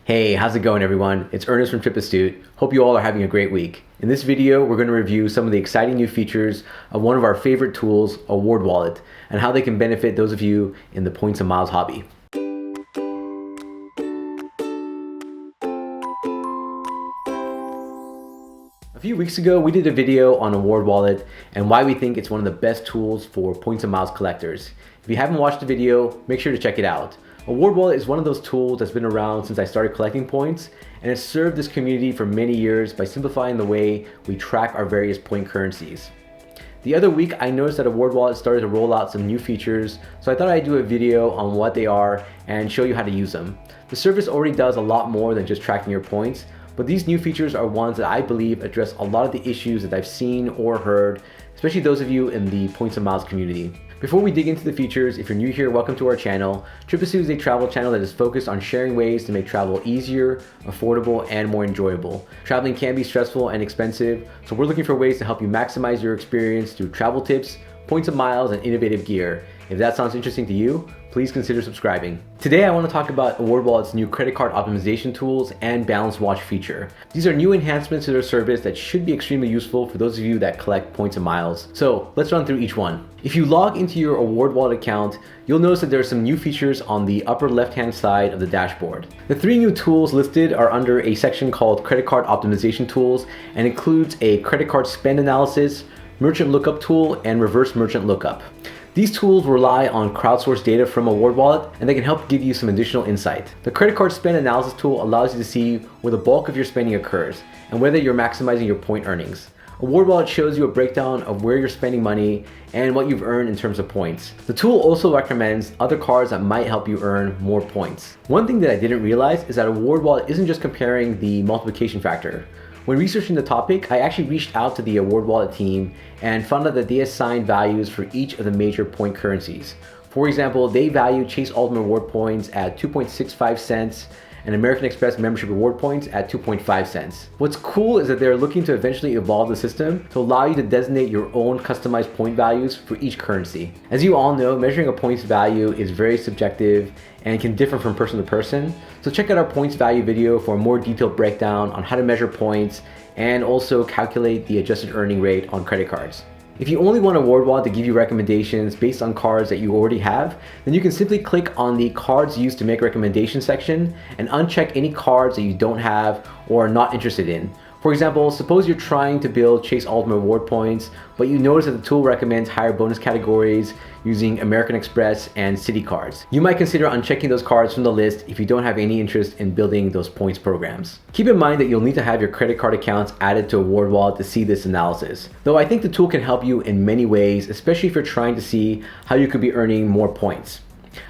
Hey, how's it going everyone? It's Ernest from Trip Astute. Hope you all are having a great week. In this video, we're going to review some of the exciting new features of one of our favorite tools, AwardWallet, and how they can benefit those of you in the points and miles hobby. A few weeks ago, we did a video on AwardWallet and why we think it's one of the best tools for points and miles collectors. If you haven't watched the video, make sure to check it out. AwardWallet is one of those tools that's been around since I started collecting points, and it's served this community for many years by simplifying the way we track our various point currencies. The other week, I noticed that AwardWallet started to roll out some new features, so I thought I'd do a video on what they are and show you how to use them. The service already does a lot more than just tracking your points, but these new features are ones that I believe address a lot of the issues that I've seen or heard, especially those of you in the points and miles community. Before we dig into the features, if you're new here, welcome to our channel. Trip Astute is a travel channel that is focused on sharing ways to make travel easier, affordable, and more enjoyable. Traveling can be stressful and expensive, so we're looking for ways to help you maximize your experience through travel tips, points and miles, and innovative gear. If that sounds interesting to you, please consider subscribing. Today I want to talk about AwardWallet's new credit card optimization tools and balance watch feature. These are new enhancements to their service that should be extremely useful for those of you that collect points and miles. So let's run through each one. If you log into your AwardWallet account, you'll notice that there are some new features on the upper left-hand side of the dashboard. The three new tools listed are under a section called Credit Card Optimization Tools and includes a credit card spend analysis, merchant lookup tool, and reverse merchant lookup. These tools rely on crowdsourced data from AwardWallet, and they can help give you some additional insight. The credit card spend analysis tool allows you to see where the bulk of your spending occurs and whether you're maximizing your point earnings. AwardWallet shows you a breakdown of where you're spending money and what you've earned in terms of points. The tool also recommends other cards that might help you earn more points. One thing that I didn't realize is that AwardWallet isn't just comparing the multiplication factor. When researching the topic, I actually reached out to the AwardWallet team and found out that they assign values for each of the major point currencies. For example, they value Chase Ultimate Reward points at 2.65 cents and American Express membership reward points at 2.5 cents. What's cool is that they're looking to eventually evolve the system to allow you to designate your own customized point values for each currency. As you all know, measuring a points value is very subjective and can differ from person to person. So check out our points value video for a more detailed breakdown on how to measure points and also calculate the adjusted earning rate on credit cards. If you only want AwardWallet to give you recommendations based on cards that you already have, then you can simply click on the cards used to make recommendations section and uncheck any cards that you don't have or are not interested in. For example, suppose you're trying to build Chase Ultimate Reward points, but you notice that the tool recommends higher bonus categories using American Express and Citi cards. You might consider unchecking those cards from the list if you don't have any interest in building those points programs. Keep in mind that you'll need to have your credit card accounts added to AwardWallet to see this analysis. Though I think the tool can help you in many ways, especially if you're trying to see how you could be earning more points.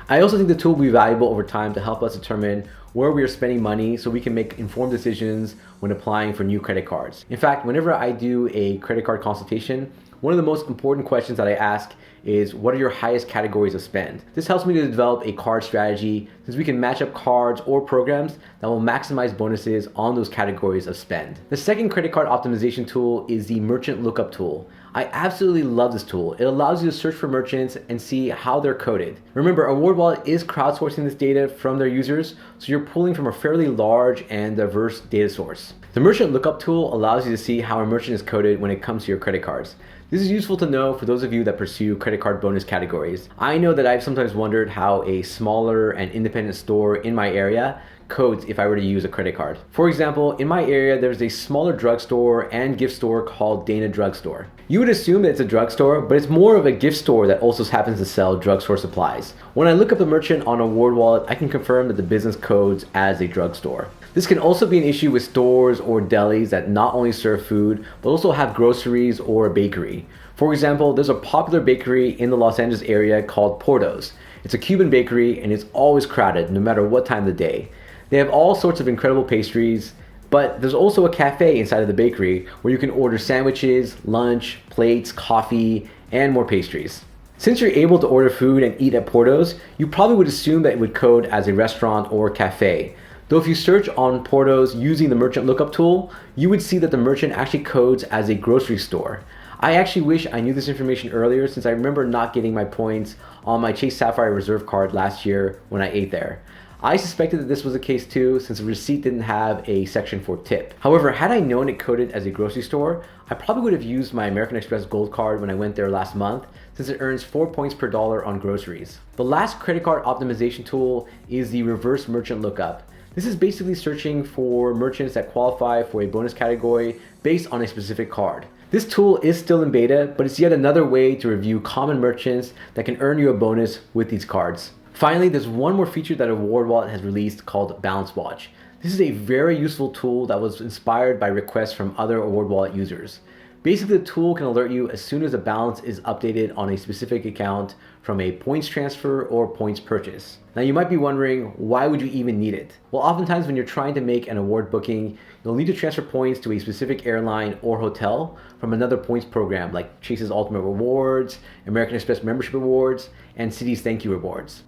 I also think the tool will be valuable over time to help us determine where we are spending money so we can make informed decisions when applying for new credit cards. In fact, whenever I do a credit card consultation, one of the most important questions that I ask is, what are your highest categories of spend? This helps me to develop a card strategy since we can match up cards or programs that will maximize bonuses on those categories of spend. The second credit card optimization tool is the merchant lookup tool. I absolutely love this tool. It allows you to search for merchants and see how they're coded. Remember, AwardWallet is crowdsourcing this data from their users, so you're pulling from a fairly large and diverse data source. The merchant lookup tool allows you to see how a merchant is coded when it comes to your credit cards. This is useful to know for those of you that pursue credit card bonus categories. I know that I've sometimes wondered how a smaller and independent store in my area codes if I were to use a credit card. For example, in my area, there's a smaller drugstore and gift store called Dana Drugstore. You would assume that it's a drugstore, but it's more of a gift store that also happens to sell drugstore supplies. When I look up the merchant on AwardWallet, I can confirm that the business codes as a drugstore. This can also be an issue with stores or delis that not only serve food, but also have groceries or a bakery. For example, there's a popular bakery in the Los Angeles area called Porto's. It's a Cuban bakery and it's always crowded no matter what time of the day. They have all sorts of incredible pastries, but there's also a cafe inside of the bakery where you can order sandwiches, lunch, plates, coffee, and more pastries. Since you're able to order food and eat at Porto's, you probably would assume that it would code as a restaurant or cafe. Though if you search on Porto's using the merchant lookup tool, you would see that the merchant actually codes as a grocery store. I actually wish I knew this information earlier since I remember not getting my points on my Chase Sapphire Reserve card last year when I ate there. I suspected that this was the case too, since the receipt didn't have a section for tip. However, had I known it coded as a grocery store, I probably would have used my American Express Gold card when I went there last month, since it earns 4 points per dollar on groceries. The last credit card optimization tool is the reverse merchant lookup. This is basically searching for merchants that qualify for a bonus category based on a specific card. This tool is still in beta, but it's yet another way to review common merchants that can earn you a bonus with these cards. Finally, there's one more feature that AwardWallet has released called Balance Watch. This is a very useful tool that was inspired by requests from other AwardWallet users. Basically, the tool can alert you as soon as a balance is updated on a specific account from a points transfer or points purchase. Now, you might be wondering, why would you even need it? Well, oftentimes when you're trying to make an award booking, you'll need to transfer points to a specific airline or hotel from another points program like Chase's Ultimate Rewards, American Express Membership Rewards, and Citi's Thank You Rewards.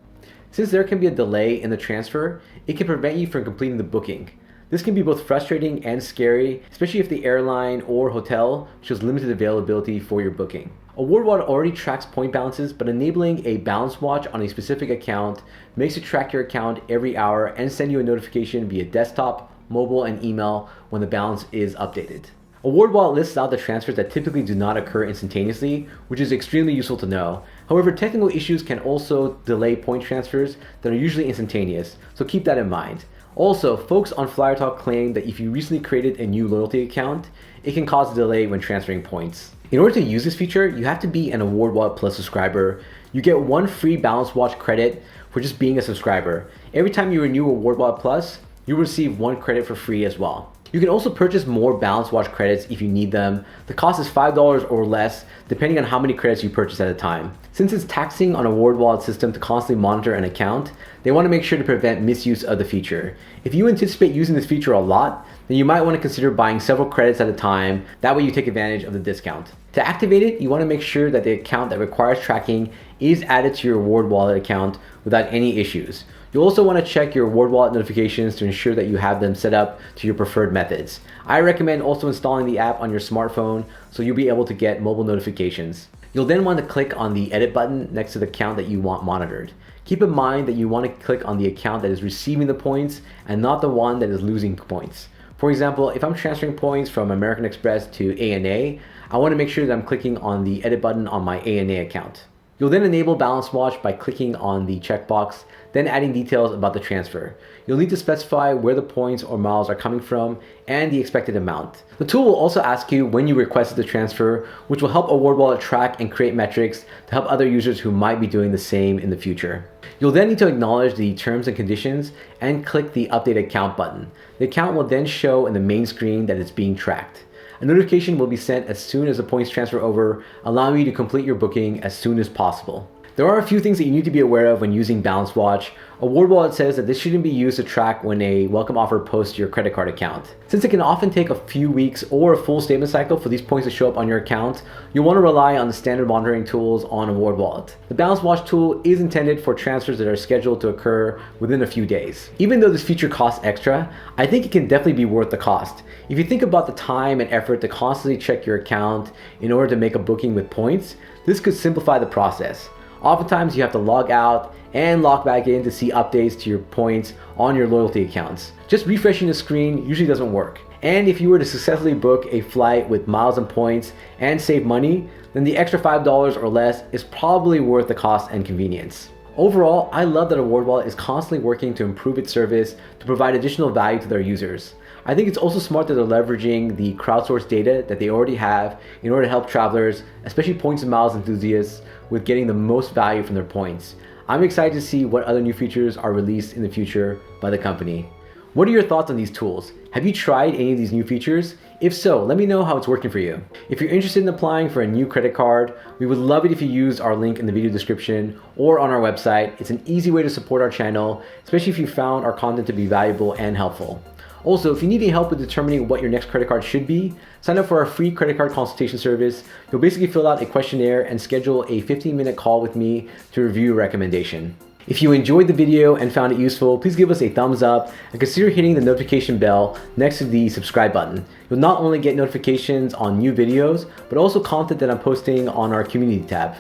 Since there can be a delay in the transfer, it can prevent you from completing the booking. This can be both frustrating and scary, especially if the airline or hotel shows limited availability for your booking. AwardWallet already tracks point balances, but enabling a balance watch on a specific account makes it track your account every hour and send you a notification via desktop, mobile, and email when the balance is updated. AwardWallet lists out the transfers that typically do not occur instantaneously, which is extremely useful to know. However, technical issues can also delay point transfers that are usually instantaneous, so keep that in mind. Also, folks on Flyer Talk claim that if you recently created a new loyalty account, it can cause a delay when transferring points. In order to use this feature, you have to be an AwardWallet Plus subscriber. You get 1 free Balance Watch credit for just being a subscriber. Every time you renew AwardWallet Plus, you will receive 1 credit for free as well. You can also purchase more Balance Watch credits if you need them. The cost is $5 or less, depending on how many credits you purchase at a time. Since it's taxing on AwardWallet's system to constantly monitor an account, they want to make sure to prevent misuse of the feature. If you anticipate using this feature a lot, then you might want to consider buying several credits at a time. That way you take advantage of the discount. To activate it, you want to make sure that the account that requires tracking is added to your AwardWallet account without any issues. You'll also want to check your AwardWallet notifications to ensure that you have them set up to your preferred methods. I recommend also installing the app on your smartphone so you'll be able to get mobile notifications. You'll then want to click on the edit button next to the account that you want monitored. Keep in mind that you want to click on the account that is receiving the points and not the one that is losing points. For example, if I'm transferring points from American Express to ANA, I want to make sure that I'm clicking on the edit button on my ANA account. You'll then enable Balance Watch by clicking on the checkbox, then adding details about the transfer. You'll need to specify where the points or miles are coming from and the expected amount. The tool will also ask you when you requested the transfer, which will help AwardWallet track and create metrics to help other users who might be doing the same in the future. You'll then need to acknowledge the terms and conditions and click the Update Account button. The account will then show in the main screen that it's being tracked. A notification will be sent as soon as the points transfer over, allowing you to complete your booking as soon as possible. There are a few things that you need to be aware of when using Balance Watch. AwardWallet says that this shouldn't be used to track when a welcome offer posts to your credit card account. Since it can often take a few weeks or a full statement cycle for these points to show up on your account, you'll want to rely on the standard monitoring tools on AwardWallet. The Balance Watch tool is intended for transfers that are scheduled to occur within a few days. Even though this feature costs extra, I think it can definitely be worth the cost. If you think about the time and effort to constantly check your account in order to make a booking with points, this could simplify the process. Oftentimes you have to log out and log back in to see updates to your points on your loyalty accounts. Just refreshing the screen usually doesn't work. And if you were to successfully book a flight with miles and points and save money, then the extra $5 or less is probably worth the cost and convenience. Overall, I love that AwardWallet is constantly working to improve its service to provide additional value to their users. I think it's also smart that they're leveraging the crowdsourced data that they already have in order to help travelers, especially points and miles enthusiasts, with getting the most value from their points. I'm excited to see what other new features are released in the future by the company. What are your thoughts on these tools? Have you tried any of these new features? If so, let me know how it's working for you. If you're interested in applying for a new credit card, we would love it if you used our link in the video description or on our website. It's an easy way to support our channel, especially if you found our content to be valuable and helpful. Also, if you need any help with determining what your next credit card should be, sign up for our free credit card consultation service. You'll basically fill out a questionnaire and schedule a 15-minute call with me to review a recommendation. If you enjoyed the video and found it useful, please give us a thumbs up and consider hitting the notification bell next to the subscribe button. You'll not only get notifications on new videos, but also content that I'm posting on our community tab.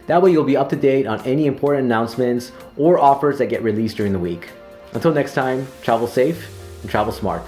That way you'll be up to date on any important announcements or offers that get released during the week. Until next time, travel safe and travel smart.